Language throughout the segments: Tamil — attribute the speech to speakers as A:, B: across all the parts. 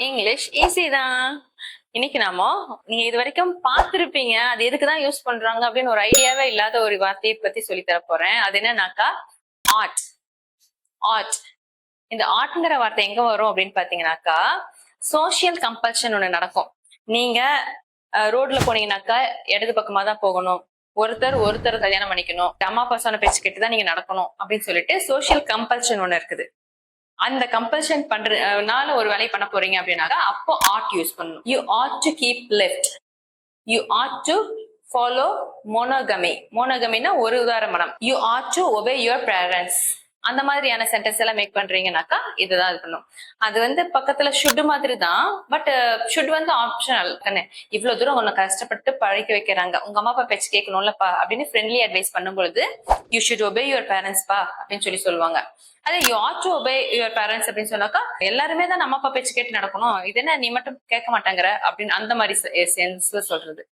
A: இங்கிலீஷ் ஈஸி தான். இன்னைக்கு நாம நீங்க இது வரைக்கும் பார்த்திருப்பீங்க, அது எதுக்குதான் யூஸ் பண்றாங்க அப்படின்னு ஒரு ஐடியாவே இல்லாத ஒரு வார்த்தையை பத்தி சொல்லி தர போறேன். அது என்னன்னாக்கா ஆர்ட். ஆர்ட். இந்த ஆர்ட்ங்கிற வார்த்தை எங்க வரும் அப்படின்னு பாத்தீங்கன்னாக்கா, சோசியல் கம்பல்ஷன் ஒண்ணு நடக்கும். நீங்க ரோட்ல போனீங்கன்னாக்கா இடது பக்கமா தான் போகணும், ஒருத்தர் கல்யாணம் பண்ணிக்கணும், அம்மா அப்பா சொன்ன பேச்சு கேட்டுதான் நீங்க நடக்கணும் அப்படின்னு சொல்லிட்டு சோசியல் கம்பல்ஷன் ஒண்ணு இருக்குது. அந்த கம்பல்ஷன் பண்றனால ஒரு வேலையை பண்ண போறீங்க அப்படின்னாக்கா அப்போ ஆர்ட் யூஸ் பண்ணணும். You ought to keep left, you ought to follow monogamy. மோனோகமின்னா ஒரு உதாரணம். You ought to obey your parents. அந்த மாதிரியான சென்டென்ஸ் எல்லாம் மேக் பண்றீங்கன்னாக்கா இதுதான் இது பண்ணும். அது வந்து பக்கத்துல ஷுட் மாதிரி தான், பட் ஷுட் வந்து ஆப்ஷனல் தானே. இவ்வளவு தூரம் உன்னை கஷ்டப்பட்டு பழக்க வைக்கிறாங்க, உங்க அம்மா அப்பா பேச்சு கேட்கணும்லப்பா அப்படின்னு ஃப்ரெண்ட்லி அட்வைஸ் பண்ணும்பொழுது you should obey your parents பா அப்படின்னு சொல்லுவாங்க. அது you ought to obey your parents அப்படின்னு சொன்னாக்கா எல்லாருமே தான் நம்ம அப்பா பேச்சு கேட்டு நடக்கணும், இது என்ன நீ மட்டும் கேட்க மாட்டாங்கிற அப்படின்னு அந்த மாதிரி சென்ஸ்ல சொல்றது.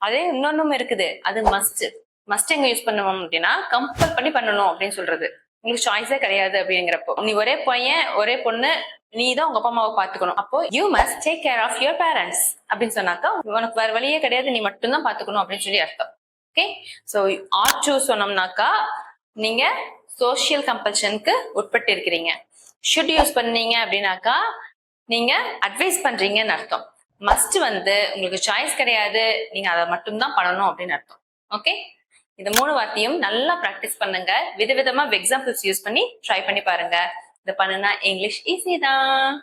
A: அதே இன்னொன்னும் இருக்குது, அது மஸ்ட். மஸ்ட் எங்க யூஸ் பண்ணுவோம் அப்படின்னா கம்பல் பண்ணி பண்ணணும் அப்படின்னு சொல்றது. உங்களுக்கு சாய்ஸே கிடையாது அப்படிங்கிறப்போ, நீ ஒரே பையன் ஒரே பொண்ணு, நீ தான் உங்க அப்பா அம்மாவை பாத்துக்கணும், அப்போ you must take care of your parents அப்படின்னு சொன்னாக்கா உனக்கு வேற வழியே கிடையாது, நீ மட்டும் தான் பாத்துக்கணும் அப்படின்னு சொல்லி அர்த்தம். ஓகே, சோ ஆட் டு சொன்னோம்னாக்கா நீங்க சோசியல் கம்பல்ஷனுக்கு உட்பட்டு இருக்கிறீங்க. ஷுட் யூஸ் பண்ணீங்க அப்படின்னாக்கா நீங்க அட்வைஸ் பண்றீங்கன்னு அர்த்தம். மஸ்ட் வந்து உங்களுக்கு சாய்ஸ் கிடையாது, நீங்க அதை மட்டும்தான் பண்ணணும் அப்படின்னு அர்த்தம். ஓகே, இந்த 3 வார்த்தையும் நல்லா பிராக்டிஸ் பண்ணுங்க. விதவிதமா எக்ஸாம்பிள்ஸ் யூஸ் பண்ணி ட்ரை பண்ணி பாருங்க. இதை பண்ணுனா இங்கிலீஷ் ஈஸி தான்.